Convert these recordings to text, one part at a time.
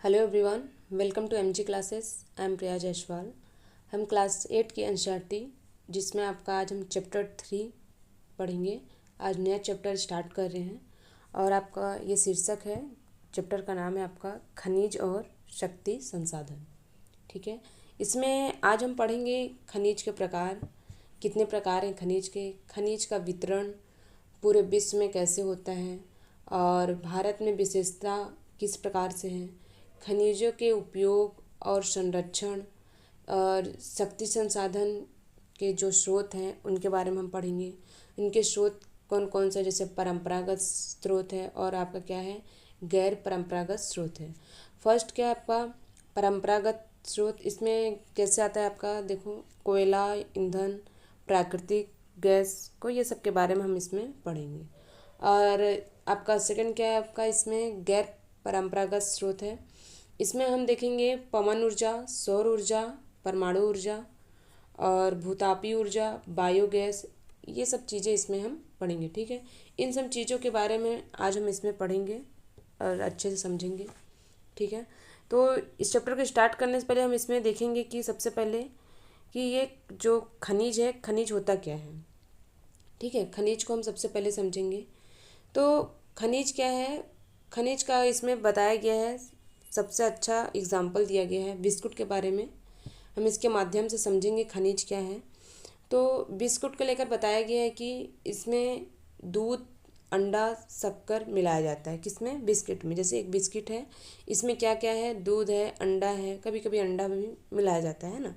Hello everyone, welcome to MG classes. I am Priya Jaiswal. हम class 8 की NCERT जिसमें आपका आज हम चैप्टर 3 पढ़ेंगे। आज नया चैप्टर स्टार्ट कर रहे हैं और आपका ये शीर्षक है, चैप्टर का नाम है आपका खनिज और शक्ति संसाधन। ठीक है, इसमें आज हम पढ़ेंगे खनिज के प्रकार, कितने प्रकार हैं खनिज के, खनिज का वितरण पूरे विश्व में कैसे होता है और भारत में विशेषता किस प्रकार से है, खनिजों के उपयोग और संरक्षण और शक्ति संसाधन के जो स्रोत हैं उनके बारे में हम पढ़ेंगे। इनके स्रोत कौन कौन से, जैसे परंपरागत स्रोत है और आपका क्या है गैर परंपरागत स्रोत है। फर्स्ट क्या है आपका परंपरागत स्रोत। इसमें कैसे आता है आपका, देखो कोयला, ईंधन, प्राकृतिक गैस को, ये सब के बारे में हम इसमें पढ़ेंगे। और आपका सेकंड क्या है आपका इसमें गैर परंपरागत स्रोत है। इसमें हम देखेंगे पवन ऊर्जा, सौर ऊर्जा, परमाणु ऊर्जा और भूतापीय ऊर्जा, बायोगैस, ये सब चीज़ें इसमें हम पढ़ेंगे। ठीक है, इन सब चीज़ों के बारे में आज हम इसमें पढ़ेंगे और अच्छे से समझेंगे। ठीक है, तो इस चैप्टर को स्टार्ट करने से पहले हम इसमें देखेंगे कि सबसे पहले कि ये जो खनिज है, खनिज होता क्या है। ठीक है, खनिज को हम सबसे पहले समझेंगे। तो खनिज क्या है, खनिज का इसमें बताया गया है, सबसे अच्छा एग्जाम्पल दिया गया है बिस्कुट के बारे में। हम इसके माध्यम से समझेंगे खनिज क्या है। तो बिस्कुट को लेकर बताया गया है कि इसमें दूध, अंडा, शक्कर मिलाया जाता है। किसमें, बिस्किट में। जैसे एक बिस्किट है, इसमें क्या क्या है, दूध है, अंडा है, कभी कभी अंडा भी मिलाया जाता है ना,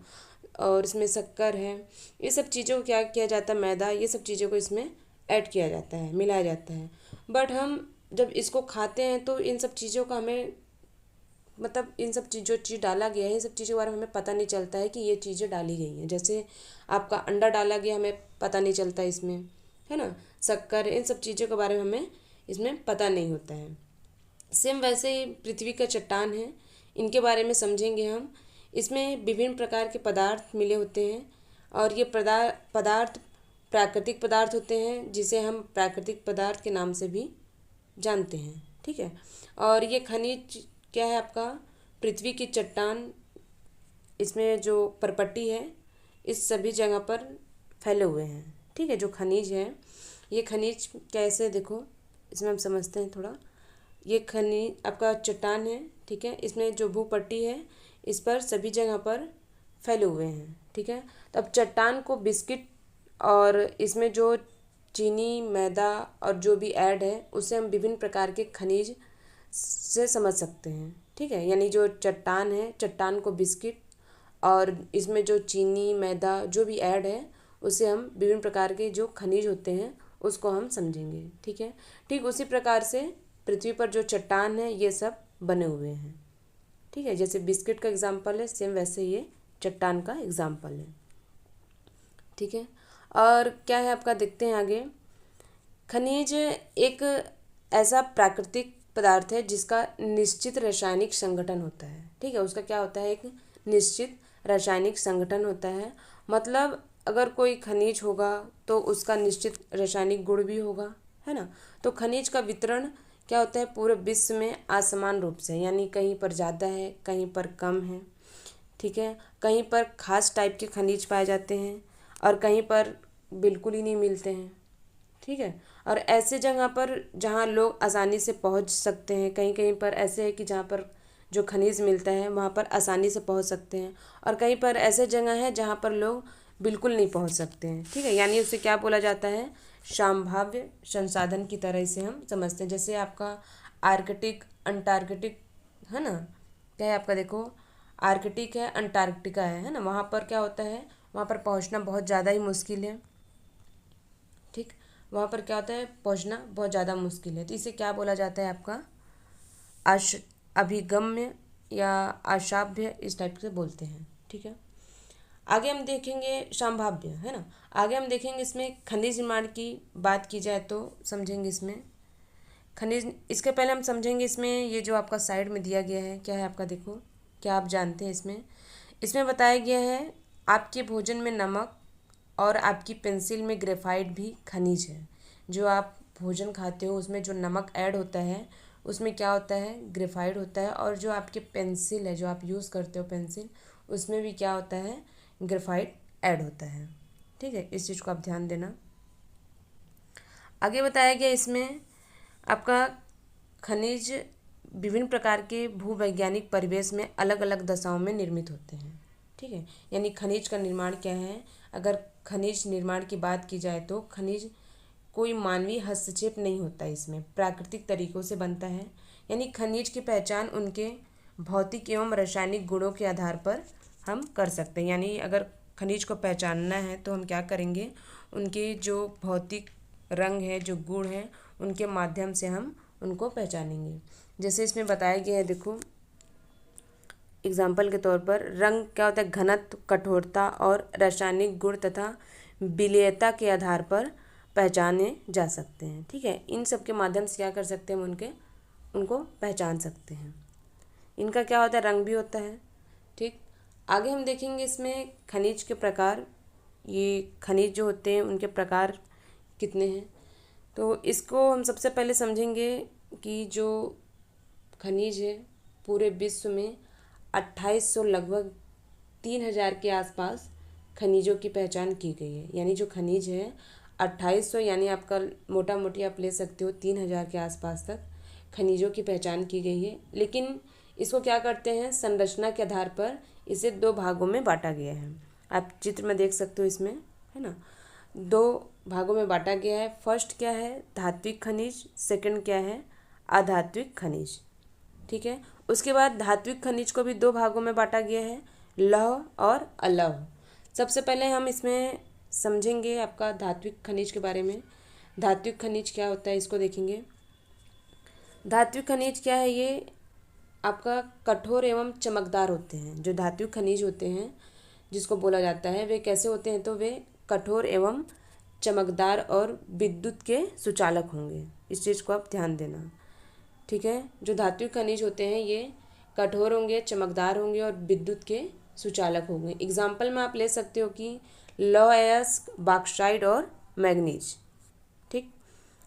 और इसमें शक्कर है। ये सब चीज़ों को क्या किया जाता है, मैदा, ये सब चीज़ों को इसमें ऐड किया जाता है, मिलाया जाता है। बट हम जब इसको खाते हैं तो इन सब चीज़ों का हमें मतलब इन सब चीज़ जो चीज़ डाला गया है, इन सब चीज़ों के बारे में हमें पता नहीं चलता है कि ये चीज़ें डाली गई हैं। जैसे आपका अंडा डाला गया, हमें पता नहीं चलता इसमें, है ना, शक्कर, इन सब चीज़ों के बारे में हमें इसमें पता नहीं होता है। सेम वैसे ही पृथ्वी का चट्टान है, इनके बारे में समझेंगे हम। इसमें विभिन्न प्रकार के पदार्थ मिले होते हैं और ये पदार्थ प्राकृतिक पदार्थ होते हैं, जिसे हम प्राकृतिक पदार्थ के नाम से भी जानते हैं। ठीक है, और ये खनिज क्या है आपका, पृथ्वी की चट्टान, इसमें जो परपट्टी है इस सभी जगह पर फैले हुए हैं। ठीक है, जो खनिज है, ये खनिज कैसे, देखो इसमें हम समझते हैं थोड़ा। ये खनिज आपका चट्टान है, ठीक है, इसमें जो भूपट्टी है इस पर सभी जगह पर फैले हुए हैं। ठीक है, तो अब चट्टान को बिस्किट और इसमें जो चीनी, मैदा और जो भी ऐड है उसे हम विभिन्न प्रकार के खनिज से समझ सकते हैं। ठीक है, यानी जो चट्टान है, चट्टान को बिस्किट और इसमें जो चीनी, मैदा जो भी ऐड है उसे हम विभिन्न प्रकार के जो खनिज होते हैं उसको हम समझेंगे। ठीक है, ठीक उसी प्रकार से पृथ्वी पर जो चट्टान है ये सब बने हुए हैं। ठीक है, जैसे बिस्किट का एग्जाम्पल है, सेम वैसे ये चट्टान का एग्जाम्पल है। ठीक है, और क्या है आपका, देखते हैं आगे। खनिज एक ऐसा प्राकृतिक पदार्थ है जिसका निश्चित रासायनिक संगठन होता है। ठीक है, उसका क्या होता है, एक निश्चित रासायनिक संगठन होता है। मतलब अगर कोई खनिज होगा तो उसका निश्चित रासायनिक गुण भी होगा, है ना। तो खनिज का वितरण क्या होता है, पूरे विश्व में असमान रूप से, यानी कहीं पर ज़्यादा है, कहीं पर कम है। ठीक है, कहीं पर खास टाइप के खनिज पाए जाते हैं और कहीं पर बिल्कुल ही नहीं मिलते हैं। ठीक है, और ऐसे जगह पर जहाँ लोग आसानी से पहुँच सकते हैं, कहीं कहीं पर ऐसे है कि जहाँ पर जो खनिज मिलता है वहाँ पर आसानी से पहुँच सकते हैं, और कहीं पर ऐसे जगह है जहाँ पर लोग बिल्कुल नहीं पहुँच सकते हैं। ठीक है, यानी उसे क्या बोला जाता है, संभाव्य संसाधन की तरह इसे हम समझते हैं। जैसे आपका आर्कटिक, अंटार्कटिक, है ना, क्या है आपका, देखो आर्कटिक है, अंटार्कटिका है ना, वहाँ पर क्या होता है, वहाँ पर पहुँचना बहुत ज़्यादा ही मुश्किल है। ठीक, वहाँ पर क्या होता है, पहुँचना बहुत ज़्यादा मुश्किल है। तो इसे क्या बोला जाता है आपका, आश अभिगम्य या अशाभ्य, इस टाइप से बोलते हैं। ठीक है, आगे हम देखेंगे संभाव्य, है ना। आगे हम देखेंगे इसमें खनिज निर्माण की बात की जाए तो समझेंगे इसमें खनिज। इसके पहले हम समझेंगे इसमें ये जो आपका साइड में दिया गया है क्या है आपका, देखो क्या आप जानते हैं इसमें, इसमें बताया गया है आपके भोजन में नमक और आपकी पेंसिल में ग्रेफाइट भी खनिज है। जो आप भोजन खाते हो उसमें जो नमक ऐड होता है उसमें क्या होता है, ग्रेफाइट होता है। और जो आपके पेंसिल है, जो आप यूज़ करते हो पेंसिल, उसमें भी क्या होता है, ग्रेफाइट ऐड होता है। ठीक है, इस चीज़ को आप ध्यान देना। आगे बताया गया इसमें आपका खनिज विभिन्न प्रकार के भूवैज्ञानिक परिवेश में अलग अलग दशाओं में निर्मित होते हैं। ठीक है, यानी खनिज का निर्माण क्या है, अगर खनिज निर्माण की बात की जाए तो खनिज कोई मानवीय हस्तक्षेप नहीं होता, इसमें प्राकृतिक तरीकों से बनता है। यानी खनिज की पहचान उनके भौतिक एवं रासायनिक गुणों के आधार पर हम कर सकते हैं। यानी अगर खनिज को पहचानना है तो हम क्या करेंगे, उनके जो भौतिक रंग है, जो गुण हैं, उनके माध्यम से हम उनको पहचानेंगे। जैसे इसमें बताया गया है, देखो एग्जाम्पल के तौर पर रंग क्या होता है, घनत्व, कठोरता और रासायनिक गुण तथा विलेयता के आधार पर पहचाने जा सकते हैं। ठीक है, इन सब के माध्यम से क्या कर सकते हैं, हम उनको पहचान सकते हैं। इनका क्या होता है, रंग भी होता है। ठीक, आगे हम देखेंगे इसमें खनिज के प्रकार। ये खनिज जो होते हैं उनके प्रकार कितने हैं, तो इसको हम सबसे पहले समझेंगे कि जो खनिज है पूरे विश्व में 2800 लगभग 3000 के आसपास खनिजों की पहचान की गई है। यानी जो खनिज है 2800, यानी आपका मोटा मोटी आप ले सकते हो 3000 के आसपास तक खनिजों की पहचान की गई है। लेकिन इसको क्या करते हैं, संरचना के आधार पर इसे 2 भागों में बांटा गया है। आप चित्र में देख सकते हो, इसमें है ना, 2 भागों में बांटा गया है। फर्स्ट क्या है, धात्विक खनिज, सेकंड क्या है, अधात्विक खनिज। ठीक है, उसके बाद धात्विक खनिज को भी 2 भागों में बांटा गया है, लौह और अलौह। सबसे पहले हम इसमें समझेंगे आपका धात्विक खनिज के बारे में। धात्विक खनिज क्या होता है इसको देखेंगे। धात्विक खनिज क्या है, ये आपका कठोर एवं चमकदार होते हैं। जो धात्विक खनिज होते हैं जिसको बोला जाता है, वे कैसे होते हैं, तो वे कठोर एवं चमकदार और विद्युत के सुचालक होंगे। इस चीज़ को आप ध्यान देना। ठीक है, जो धात्विक खनिज होते हैं ये कठोर होंगे, चमकदार होंगे और विद्युत के सुचालक होंगे। एग्जाम्पल में आप ले सकते हो कि लौह अयस्क, बॉक्साइट और मैग्नीज। ठीक,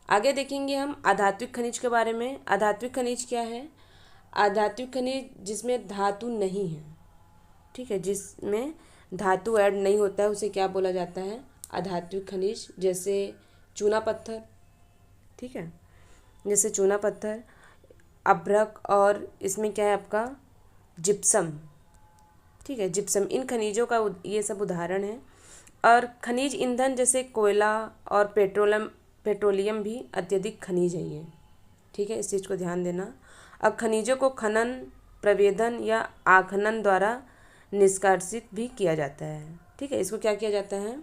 आगे देखेंगे हम अधात्विक खनिज के बारे में। अधात्विक खनिज क्या है, अधात्विक खनिज जिसमें धातु नहीं है। ठीक है, जिसमें धातु ऐड नहीं होता है उसे क्या बोला जाता है, अधात्विक खनिज। जैसे चूना पत्थर, ठीक है, जैसे चूना पत्थर, अभ्रक, और इसमें क्या है आपका जिप्सम। ठीक है, जिप्सम, इन खनिजों का ये सब उदाहरण है। और खनिज ईंधन जैसे कोयला और पेट्रोलियम भी अत्यधिक खनिज है ये। ठीक है, इस चीज़ को ध्यान देना। अब खनिजों को खनन, प्रवेदन या आखनन द्वारा निष्कासित भी किया जाता है। ठीक है, इसको क्या किया जाता है,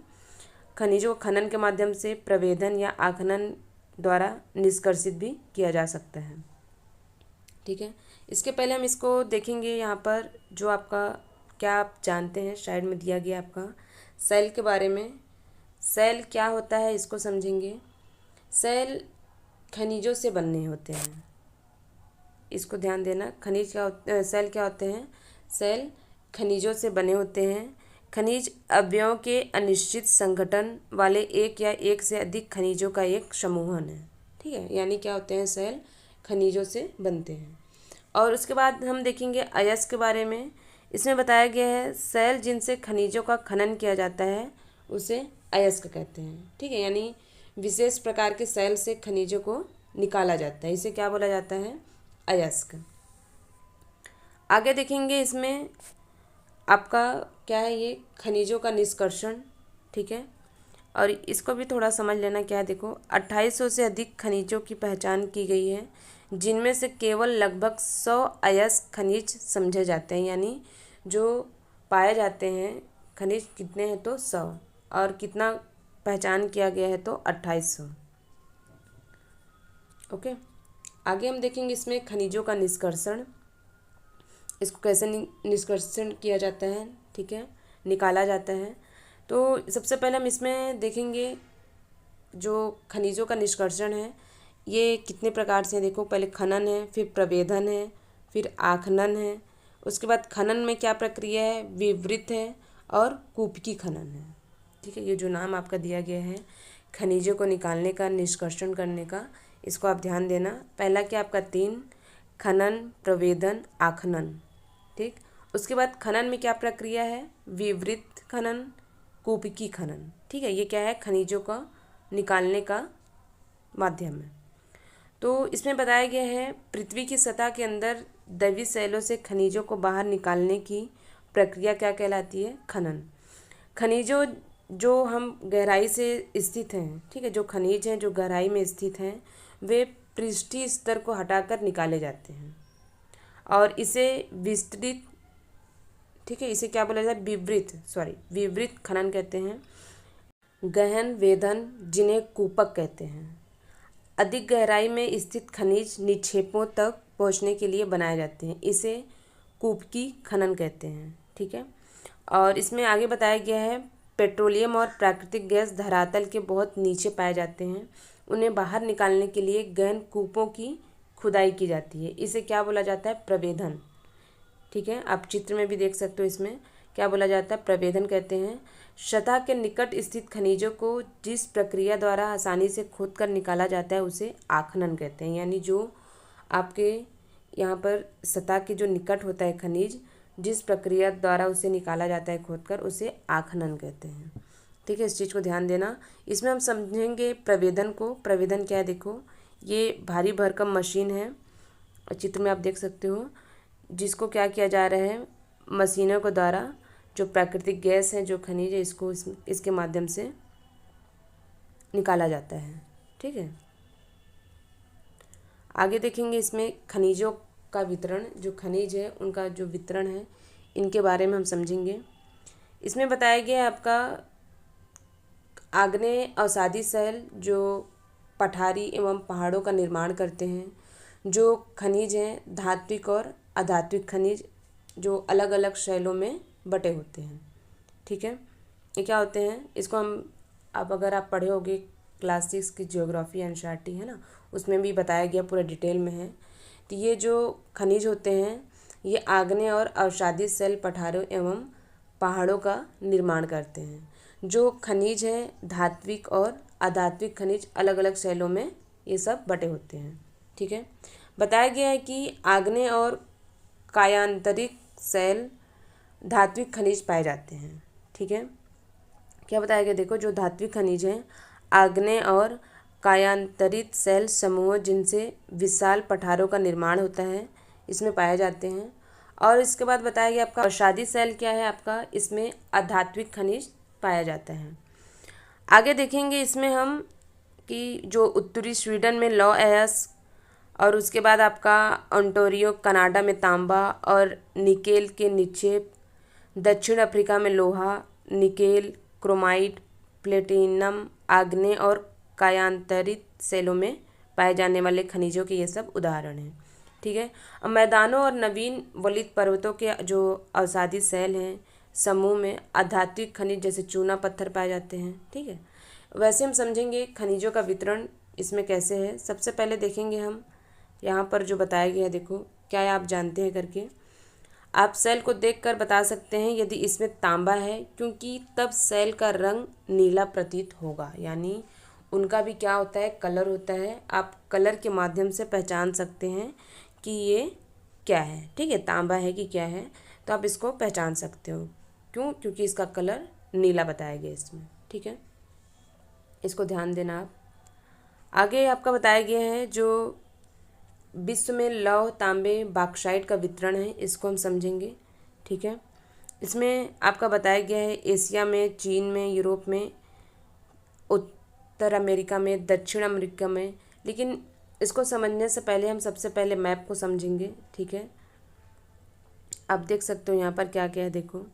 खनिजों को खनन के माध्यम से प्रवेदन या आखनन द्वारा निष्कासित भी किया जा सकता है। ठीक है, इसके पहले हम इसको देखेंगे। यहाँ पर जो आपका क्या आप जानते हैं, साइड में दिया गया आपका सेल के बारे में। सेल क्या होता है इसको समझेंगे। सेल खनिजों से बनने होते हैं, इसको ध्यान देना। सेल क्या होते हैं, सेल खनिजों से बने होते हैं। खनिज अवयवों के अनिश्चित संगठन वाले एक या एक से अधिक खनिजों का एक समूहन है। ठीक है, यानी क्या होते हैं, सेल खनिजों से बनते हैं। और उसके बाद हम देखेंगे अयस्क के बारे में। इसमें बताया गया है सेल जिनसे खनिजों का खनन किया जाता है उसे अयस्क कहते हैं। ठीक है, यानी विशेष प्रकार के सेल से खनिजों को निकाला जाता है, इसे क्या बोला जाता है, अयस्क। आगे देखेंगे इसमें आपका क्या है, ये खनिजों का निष्कर्षण। ठीक है, और इसको भी थोड़ा समझ लेना क्या है। देखो 2800 से अधिक खनिजों की पहचान की गई है, जिनमें से केवल लगभग 100 अयस्क खनिज समझे जाते हैं। यानी जो पाए जाते हैं खनिज कितने हैं, तो 100, और कितना पहचान किया गया है, तो 2800। ओके, आगे हम देखेंगे इसमें खनिजों का निष्कर्षण, इसको कैसे निष्कर्षण किया जाता है। ठीक है, निकाला जाता है। तो सबसे पहले हम इसमें देखेंगे जो खनिजों का निष्कर्षण है ये कितने प्रकार से है। देखो पहले खनन है, फिर प्रवेदन है, फिर आखनन है। उसके बाद खनन में क्या प्रक्रिया है, विवृत है और कूपकी खनन है। ठीक है, ये जो नाम आपका दिया गया है खनिजों को निकालने का, निष्कर्षण करने का, इसको आप ध्यान देना। पहला क्या आपका 3, खनन, प्रवेदन, आखनन। ठीक, उसके बाद खनन में क्या प्रक्रिया है, विवृत खनन, कूपकी खनन। ठीक है, ये क्या है, खनिजों का निकालने का माध्यम है। तो इसमें बताया गया है पृथ्वी की सतह के अंदर दैवीय शैलों से खनिजों को बाहर निकालने की प्रक्रिया क्या कहलाती है, खनन। खनिजों जो हम गहराई से स्थित हैं, ठीक है, जो खनिज हैं जो गहराई में स्थित हैं वे पृष्ठीय स्तर को हटाकर निकाले जाते हैं और इसे विस्तृत, ठीक है, इसे क्या बोला जाता है, विवृत खनन कहते हैं। गहन वेधन, जिन्हें कूपक कहते हैं। अधिक गहराई में स्थित खनिज निक्षेपों तक पहुंचने के लिए बनाए जाते हैं, इसे कूपकी खनन कहते हैं। ठीक है, और इसमें आगे बताया गया है पेट्रोलियम और प्राकृतिक गैस धरातल के बहुत नीचे पाए जाते हैं, उन्हें बाहर निकालने के लिए गहन कूपों की खुदाई की जाती है, इसे क्या बोला जाता है, प्रवेधन। ठीक है, आप चित्र में भी देख सकते हो, इसमें क्या बोला जाता है, प्रवेधन कहते हैं। सतह के निकट स्थित खनिजों को जिस प्रक्रिया द्वारा आसानी से खोद कर निकाला जाता है उसे आखनन कहते हैं। यानी जो आपके यहाँ पर सतह के जो निकट होता है खनिज, जिस प्रक्रिया द्वारा उसे निकाला जाता है खोद कर, उसे आखनन कहते हैं। ठीक है, इस चीज़ को ध्यान देना। इसमें हम समझेंगे प्रवेधन को। प्रवेधन क्या है, देखो ये भारी भरकम मशीन है, चित्र में आप देख सकते हो, जिसको क्या किया जा रहा है, मशीनों के द्वारा जो प्राकृतिक गैस है, जो खनिज है, इसको इसके माध्यम से निकाला जाता है। ठीक है, आगे देखेंगे इसमें खनिजों का वितरण, जो खनिज है उनका जो वितरण है, इनके बारे में हम समझेंगे। इसमें बताया गया है आपका आग्नेय अवसादी शैल जो पठारी एवं पहाड़ों का निर्माण करते हैं। जो खनिज हैं धात्विक और अधात्विक खनिज, जो अलग अलग शैलों में बटे होते हैं। ठीक है, ये क्या होते हैं, इसको हम, अब अगर आप पढ़े होगे क्लास 6 की ज्योग्राफी एनसीईआरटी है ना, उसमें भी बताया गया, पूरा डिटेल में है। तो ये जो खनिज होते हैं ये आग्नेय और अवसादी शैल पठारों एवं पहाड़ों का निर्माण करते हैं। जो खनिज हैं धात्विक और अधात्विक खनिज, अलग अलग शैलों में ये सब बटे होते हैं। ठीक है, बताया गया है कि आग्नेय और कायांतरिक शैल धात्विक खनिज पाए जाते हैं। ठीक है, क्या बताया गया, देखो जो धात्विक खनिज हैं आग्नेय और कायांतरित शैल समूह जिनसे विशाल पठारों का निर्माण होता है, इसमें पाए जाते हैं। और इसके बाद बताया गया आपका अवसादी शैल क्या है आपका, इसमें अधात्विक खनिज पाया जाता है। आगे देखेंगे इसमें हम कि जो उत्तरी स्वीडन में लॉ एयस, और उसके बाद आपका ओंटारियो कनाडा में तांबा और निकेल के निक्षेप, दक्षिण अफ्रीका में लोहा, निकेल, क्रोमाइट, प्लेटिनम, आग्नेय और कायांतरित शैलों में पाए जाने वाले खनिजों के ये सब उदाहरण हैं। ठीक है, अब मैदानों और नवीन वलित पर्वतों के जो अवसादी शैल हैं समूह में आधात्विक खनिज जैसे चूना पत्थर पाए जाते हैं। ठीक है, वैसे हम समझेंगे खनिजों का वितरण इसमें कैसे है। सबसे पहले देखेंगे हम यहाँ पर जो बताया गया है, देखो क्या आप जानते हैं करके, आप सेल को देखकर बता सकते हैं यदि इसमें तांबा है, क्योंकि तब सेल का रंग नीला प्रतीत होगा। यानी उनका भी क्या होता है, कलर होता है, आप कलर के माध्यम से पहचान सकते हैं कि ये क्या है। ठीक है, तांबा है कि क्या है, तो आप इसको पहचान सकते हो। क्यों, क्योंकि इसका कलर नीला बताया गया इसमें। ठीक है, इसको ध्यान देना आप। आगे आपका बताया गया है जो विश्व में लौह तांबे बॉक्साइट का वितरण है, इसको हम समझेंगे। ठीक है, इसमें आपका बताया गया है एशिया में, चीन में, यूरोप में, उत्तर अमेरिका में, दक्षिण अमेरिका में। लेकिन इसको समझने से पहले हम सबसे पहले मैप को समझेंगे। ठीक है, आप देख सकते हो यहाँ पर क्या क्या है, देखो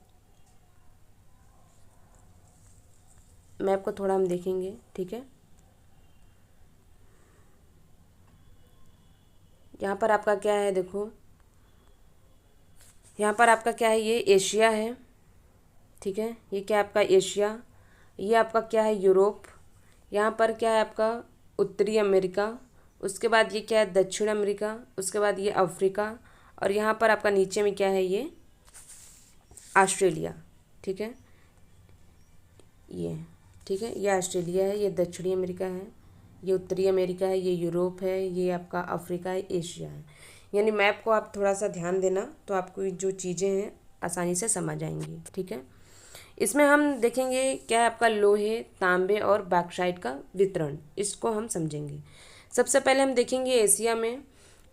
मैप को थोड़ा हम देखेंगे। ठीक है, यहाँ पर आपका क्या है, देखो यहाँ पर आपका क्या है, ये एशिया है। ठीक है, ये क्या है आपका एशिया, ये आपका क्या है यूरोप, यहाँ पर क्या है आपका उत्तरी अमेरिका, उसके बाद ये क्या है दक्षिण अमेरिका, उसके बाद ये अफ्रीका, और यहाँ पर आपका नीचे में क्या है, ये ऑस्ट्रेलिया। ठीक है, ये ठीक है, ये ऑस्ट्रेलिया है, ये दक्षिणी अमेरिका है, ये उत्तरी अमेरिका है, ये यूरोप है, ये आपका अफ्रीका है, एशिया है। यानी मैप को आप थोड़ा सा ध्यान देना तो आपको जो चीज़ें हैं आसानी से समझ आएंगी। ठीक है, इसमें हम देखेंगे क्या है आपका लोहे, तांबे और बॉक्साइट का वितरण, इसको हम समझेंगे। सबसे पहले हम देखेंगे एशिया में।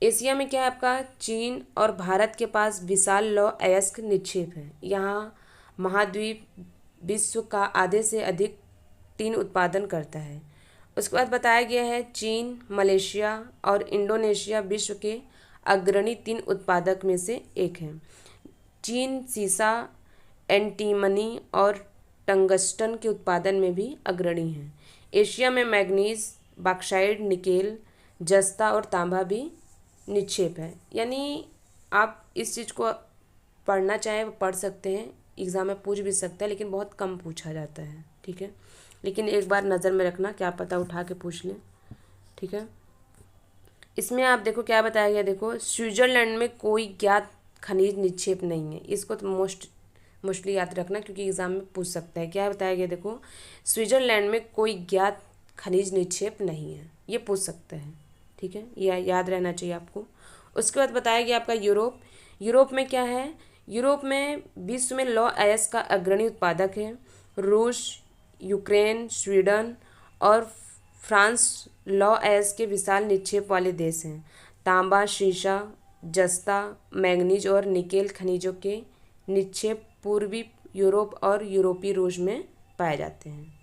एशिया में क्या है आपका चीन और भारत के पास विशाल लौह अयस्क निक्षेप है। यहाँ महाद्वीप विश्व का आधे से अधिक टीन उत्पादन करता है। उसके बाद बताया गया है चीन, मलेशिया और इंडोनेशिया विश्व के अग्रणी टीन उत्पादक में से एक हैं। चीन सीसा, एंटीमनी और टंगस्टन के उत्पादन में भी अग्रणी है। एशिया में मैग्नीज, बॉक्साइट, निकेल, जस्ता और तांबा भी निक्षेप है। यानी आप इस चीज़ को पढ़ना चाहें वो पढ़ सकते हैं, एग्ज़ाम में पूछ भी सकता है, लेकिन बहुत कम पूछा जाता है। ठीक है, लेकिन एक बार नज़र में रखना, क्या पता उठा के पूछ लें। ठीक है, इसमें आप देखो क्या बताया गया, देखो स्विट्ज़रलैंड में कोई ज्ञात खनिज निक्षेप नहीं है। इसको तो मोस्टली याद रखना क्योंकि एग्ज़ाम में पूछ सकता है। क्या बताया गया, देखो स्विट्ज़रलैंड में कोई ज्ञात खनिज निक्षेप नहीं है, ये पूछ सकता है। ठीक है, यह याद रहना चाहिए आपको। उसके बाद बताया गया आपका यूरोप। यूरोप में क्या है, यूरोप में विश्व में लौह अयस्क का अग्रणी उत्पादक है। रूस, यूक्रेन, स्वीडन और फ्रांस लौह अयस्क के विशाल निक्षेप वाले देश हैं। तांबा, शीशा, जस्ता, मैंगनीज और निकेल खनिजों के निक्षेप पूर्वी यूरोप और यूरोपीय रूस में पाए जाते हैं।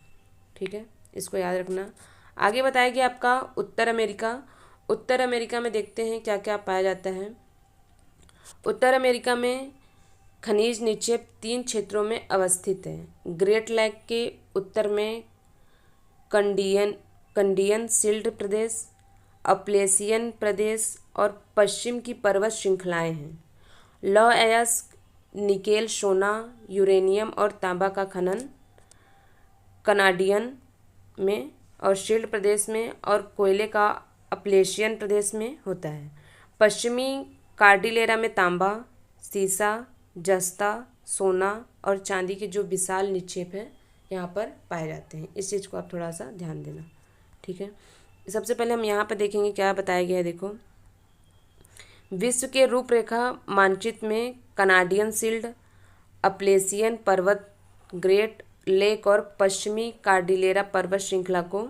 ठीक है, इसको याद रखना। आगे बताया गया आपका उत्तर अमेरिका। उत्तर अमेरिका में देखते हैं क्या क्या पाया जाता है। उत्तर अमेरिका में खनिज निक्षेप 3 क्षेत्रों में अवस्थित है। ग्रेट लेक के उत्तर में कंडियन सिल्ड प्रदेश, अपलेशियन प्रदेश और पश्चिम की पर्वत श्रृंखलाएं हैं। लौह अयस्क, निकेल, सोना, यूरेनियम और तांबा का खनन कनाडियन में और शील्ड प्रदेश में और कोयले का अपलेशियन प्रदेश में होता है। पश्चिमी कार्डिलेरा में तांबा, सीसा, जस्ता, सोना और चांदी के जो विशाल निक्षेप है यहाँ पर पाए जाते हैं। इस चीज़ को आप थोड़ा सा ध्यान देना। ठीक है, सबसे पहले हम यहाँ पर देखेंगे क्या बताया गया है। देखो विश्व के रूपरेखा मानचित्र में कनाडियन शील्ड, अपलेशियन पर्वत, ग्रेट लेक और पश्चिमी कार्डिलेरा पर्वत श्रृंखला को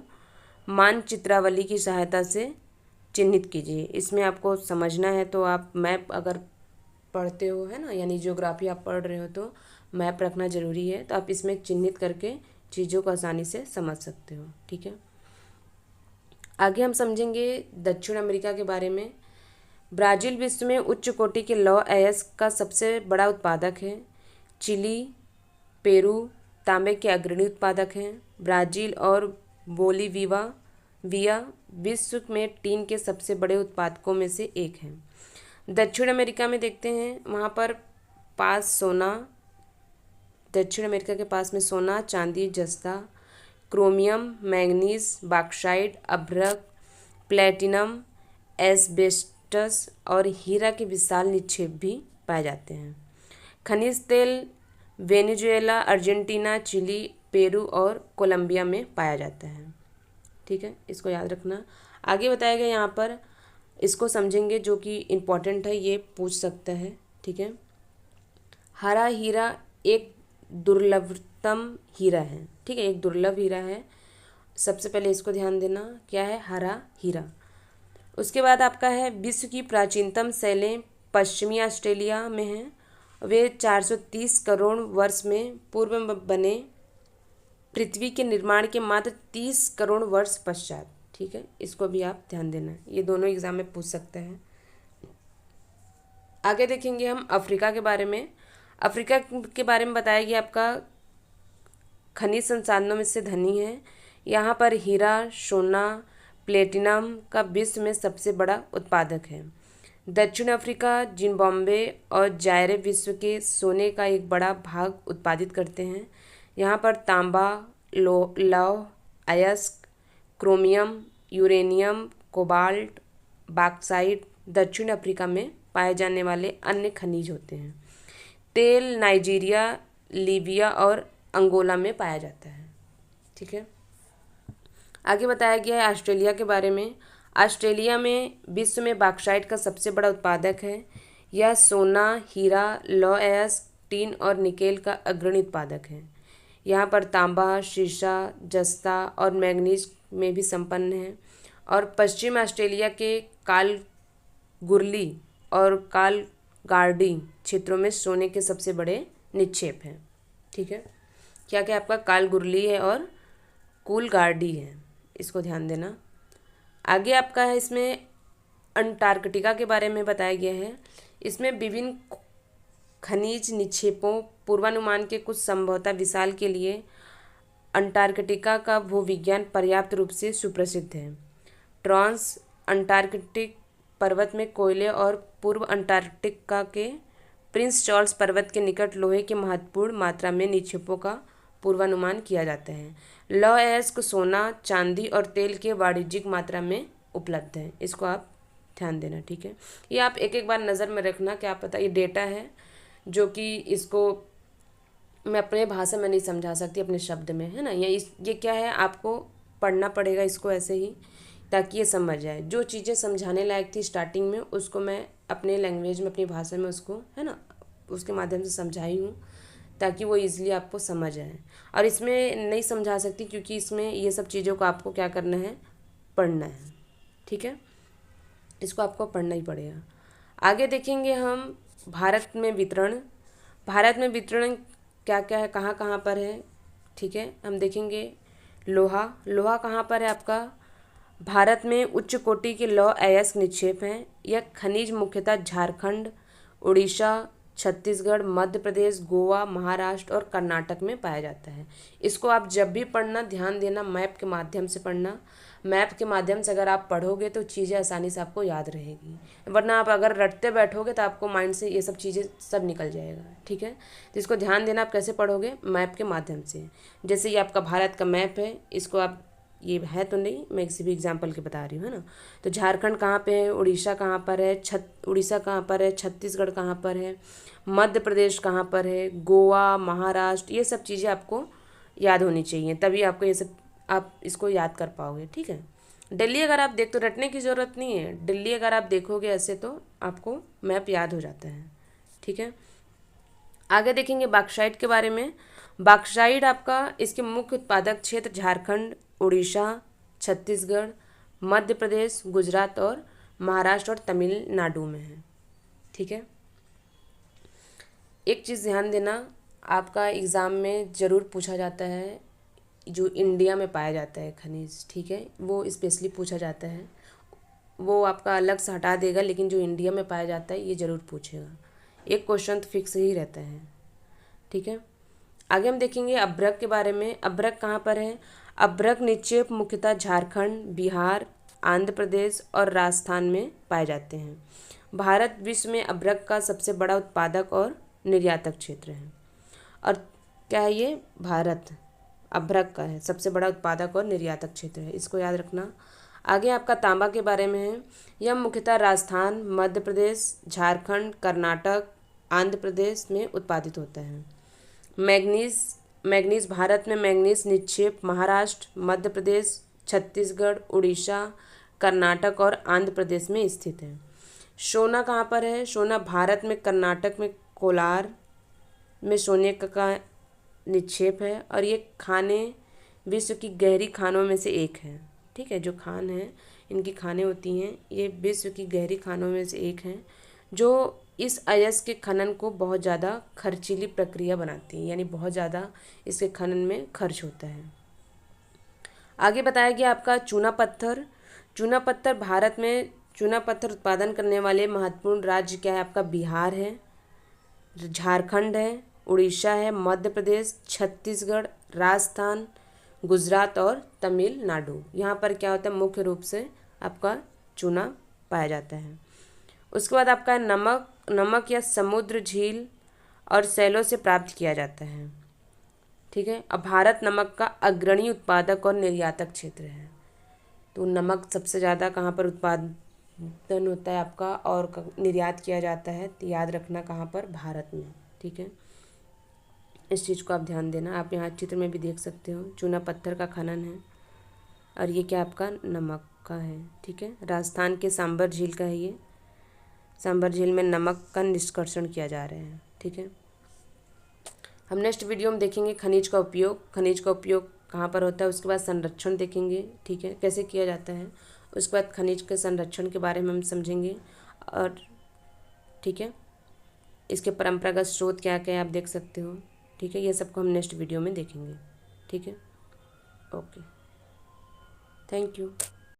मानचित्रावली की सहायता से चिन्हित कीजिए। इसमें आपको समझना है तो आप मैप अगर पढ़ते हो, है ना, यानी ज्योग्राफी आप पढ़ रहे हो तो मैप रखना ज़रूरी है। तो आप इसमें चिन्हित करके चीज़ों को आसानी से समझ सकते हो। ठीक है, आगे हम समझेंगे दक्षिण अमेरिका के बारे में। ब्राज़ील विश्व में उच्च कोटि के लौह अयस्क का सबसे बड़ा उत्पादक है। चिली, पेरू तांबे के अग्रणी उत्पादक हैं। ब्राज़ील और बोलीविया विश्व में टीन के सबसे बड़े उत्पादकों में से एक हैं। दक्षिण अमेरिका में देखते हैं, वहाँ पर पास सोना, दक्षिण अमेरिका के पास में सोना, चांदी, जस्ता, क्रोमियम, मैंगनीज, बॉक्साइट, अभ्रक, प्लेटिनम, एस्बेस्टस और हीरा के विशाल निक्षेप भी पाए जाते हैं। खनिज तेल वेनेजुएला, अर्जेंटीना, चिली, पेरू और कोलंबिया में पाया जाता है। ठीक है, इसको याद रखना। आगे बताया गया यहाँ पर, इसको समझेंगे जो कि इम्पॉर्टेंट है, ये पूछ सकता है। ठीक है, हरा हीरा एक दुर्लभतम हीरा है। ठीक है, एक दुर्लभ हीरा है। सबसे पहले इसको ध्यान देना, क्या है, हरा हीरा। उसके बाद आपका है विश्व की प्राचीनतम शैलें पश्चिमी ऑस्ट्रेलिया में हैं। वे 430 करोड़ वर्ष में पूर्व में बने पृथ्वी के निर्माण के मात्र 30 करोड़ वर्ष पश्चात। ठीक है, इसको भी आप ध्यान देना, ये दोनों एग्जाम में पूछ सकते हैं। आगे देखेंगे हम अफ्रीका के बारे में। अफ्रीका के बारे में बताया गया आपका खनिज संसाधनों में से धनी है। यहाँ पर हीरा, सोना, प्लेटिनम का विश्व में सबसे बड़ा उत्पादक है। दक्षिण अफ्रीका, जिम्बाब्वे और जायरे विश्व के सोने का एक बड़ा भाग उत्पादित करते हैं। यहाँ पर तांबा, लौह अयस्क, क्रोमियम, यूरेनियम, कोबाल्ट, बॉक्साइट दक्षिण अफ्रीका में पाए जाने वाले अन्य खनिज होते हैं। तेल नाइजीरिया, लीबिया और अंगोला में पाया जाता है। ठीक है, आगे बताया गया है ऑस्ट्रेलिया के बारे में। ऑस्ट्रेलिया में विश्व में बॉक्साइट का सबसे बड़ा उत्पादक है। यह सोना, हीरा, लौह अयस्क, टीन और निकेल का अग्रणी उत्पादक है। यहाँ पर तांबा, शीशा, जस्ता और मैंगनीज में भी संपन्न है। और पश्चिम ऑस्ट्रेलिया के कालगुरली और कालगार्डी क्षेत्रों में सोने के सबसे बड़े निक्षेप हैं। ठीक है, क्या क्या आपका कालगुरली है और कूलगार्डी है, इसको ध्यान देना। आगे आपका है इसमें अंटार्कटिका के बारे में बताया गया है। इसमें विभिन्न खनिज निक्षेपों पूर्वानुमान के कुछ संभवतः विशाल के लिए अंटार्कटिका का भूविज्ञान पर्याप्त रूप से सुप्रसिद्ध है। ट्रांस अंटार्कटिक पर्वत में कोयले और पूर्व अंटार्कटिका के प्रिंस चार्ल्स पर्वत के निकट लोहे के महत्वपूर्ण मात्रा में निक्षेपों का पूर्वानुमान किया जाता है। लौह अयस्क, सोना, चांदी और तेल के वाणिज्यिक मात्रा में उपलब्ध है। इसको आप ध्यान देना। ठीक है, ये आप एक एक बार नज़र में रखना। क्या पता, ये डेटा है जो कि इसको मैं अपने भाषा में नहीं समझा सकती, अपने शब्द में, है ना। ये क्या है, आपको पढ़ना पड़ेगा इसको ऐसे ही, ताकि ये समझ जाए। जो चीज़ें समझाने लायक थी स्टार्टिंग में, उसको मैं अपने लैंग्वेज में, अपनी भाषा में उसको, है ना, उसके माध्यम से समझाई हूँ, ताकि वो ईज़िली आपको समझ आए। और इसमें नहीं समझा सकती क्योंकि इसमें ये सब चीज़ों को आपको क्या करना है, पढ़ना है। ठीक है, इसको आपको पढ़ना ही पड़ेगा। आगे देखेंगे हम भारत में वितरण। भारत में वितरण क्या क्या है, कहाँ कहाँ पर है। ठीक है, हम देखेंगे लोहा। लोहा कहाँ पर है आपका, भारत में उच्च कोटि के लौह अयस्क निक्षेप हैं। यह खनिज मुख्यतः झारखंड, उड़ीसा, छत्तीसगढ़, मध्य प्रदेश, गोवा, महाराष्ट्र और कर्नाटक में पाया जाता है। इसको आप जब भी पढ़ना, ध्यान देना, मैप के माध्यम से पढ़ना। मैप के माध्यम से अगर आप पढ़ोगे तो चीज़ें आसानी से आपको याद रहेगी, वरना आप अगर रटते बैठोगे तो आपको माइंड से ये सब चीज़ें सब निकल जाएगा। ठीक है, तो इसको ध्यान देना। आप कैसे पढ़ोगे, मैप के माध्यम से। जैसे ये आपका भारत का मैप है, इसको आप, ये है तो नहीं, मैं किसी भी एग्जाम्पल के बता रही हूँ, है ना। तो झारखंड कहाँ पे है, उड़ीसा कहाँ पर है, उड़ीसा कहाँ पर है, छत्तीसगढ़ कहाँ पर है, मध्य प्रदेश कहाँ पर है, गोवा, महाराष्ट्र, ये सब चीज़ें आपको याद होनी चाहिए, तभी आपको ये सब, आप इसको याद कर पाओगे। ठीक है, दिल्ली अगर आप देख, तो रटने की ज़रूरत नहीं है। दिल्ली अगर आप देखोगे ऐसे तो आपको मैप याद हो जाता है। ठीक है, आगे देखेंगे बॉक्साइट के बारे में। बॉक्साइट आपका, इसके मुख्य उत्पादक क्षेत्र झारखंड, उड़ीसा, छत्तीसगढ़, मध्य प्रदेश, गुजरात और महाराष्ट्र और तमिलनाडु में है। ठीक है, एक चीज़ ध्यान देना, आपका एग्ज़ाम में ज़रूर पूछा जाता है जो इंडिया में पाया जाता है खनिज। ठीक है, वो स्पेशली पूछा जाता है, वो आपका अलग से हटा देगा, लेकिन जो इंडिया में पाया जाता है ये ज़रूर पूछेगा। एक क्वेश्चन तो फिक्स ही रहता है। ठीक है, आगे हम देखेंगे अभ्रक के बारे में। अभ्रक कहाँ पर है, अभ्रक निक्षेप मुख्यतः झारखंड, बिहार, आंध्र प्रदेश और राजस्थान में पाए जाते हैं। भारत विश्व में अभ्रक का सबसे बड़ा उत्पादक और निर्यातक क्षेत्र है। और क्या है ये, भारत अभ्रक का है सबसे बड़ा उत्पादक और निर्यातक क्षेत्र है, इसको याद रखना। आगे आपका तांबा के बारे में है। यह मुख्यतः राजस्थान, मध्य प्रदेश, झारखंड, कर्नाटक, आंध्र प्रदेश में उत्पादित होता है। मैग्नीज भारत में मैग्नीज निक्षेप महाराष्ट्र, मध्य प्रदेश, छत्तीसगढ़, उड़ीसा, कर्नाटक और आंध्र प्रदेश में स्थित है। सोना कहाँ पर है, सोना भारत में कर्नाटक में कोलार में सोने का निक्षेप है और ये खाने विश्व की गहरी खानों में से एक है। ठीक है, जो खान है, इनकी खानें होती हैं, ये विश्व की गहरी खानों में से एक हैं, जो इस अयस्क के खनन को बहुत ज़्यादा खर्चीली प्रक्रिया बनाती है, यानी बहुत ज़्यादा इसके खनन में खर्च होता है। आगे बताया गया आपका चूना पत्थर। चूना पत्थर, भारत में चूना पत्थर उत्पादन करने वाले महत्वपूर्ण राज्य क्या है आपका, बिहार है, झारखंड है, उड़ीसा है, मध्य प्रदेश, छत्तीसगढ़, राजस्थान, गुजरात और तमिलनाडु। यहाँ पर क्या होता है, मुख्य रूप से आपका चूना पाया जाता है। उसके बाद आपका नमक। नमक या समुद्र, झील और सैलों से प्राप्त किया जाता है। ठीक है, अब भारत नमक का अग्रणी उत्पादक और निर्यातक क्षेत्र है। तो नमक सबसे ज़्यादा कहाँ पर उत्पादन होता है आपका और निर्यात किया जाता है, तो याद रखना कहाँ पर, भारत में। ठीक है, इस चीज़ को आप ध्यान देना। आप यहाँ चित्र में भी देख सकते हो, चूना पत्थर का खनन है। और ये क्या आपका नमक का है। ठीक है, राजस्थान के सांबर झील का है ये। सांबर झील में नमक का निष्कर्षण किया जा रहा है। ठीक है, हम नेक्स्ट वीडियो में देखेंगे खनिज का उपयोग। खनिज का उपयोग कहाँ पर होता है, उसके बाद संरक्षण देखेंगे। ठीक है, कैसे किया जाता है। उसके बाद खनिज के संरक्षण के बारे में हम समझेंगे। और ठीक है, इसके परंपरागत स्रोत क्या क्या है आप देख सकते हो। ठीक है, ये सबको हम नेक्स्ट वीडियो में देखेंगे। ठीक है, ओके, थैंक यू।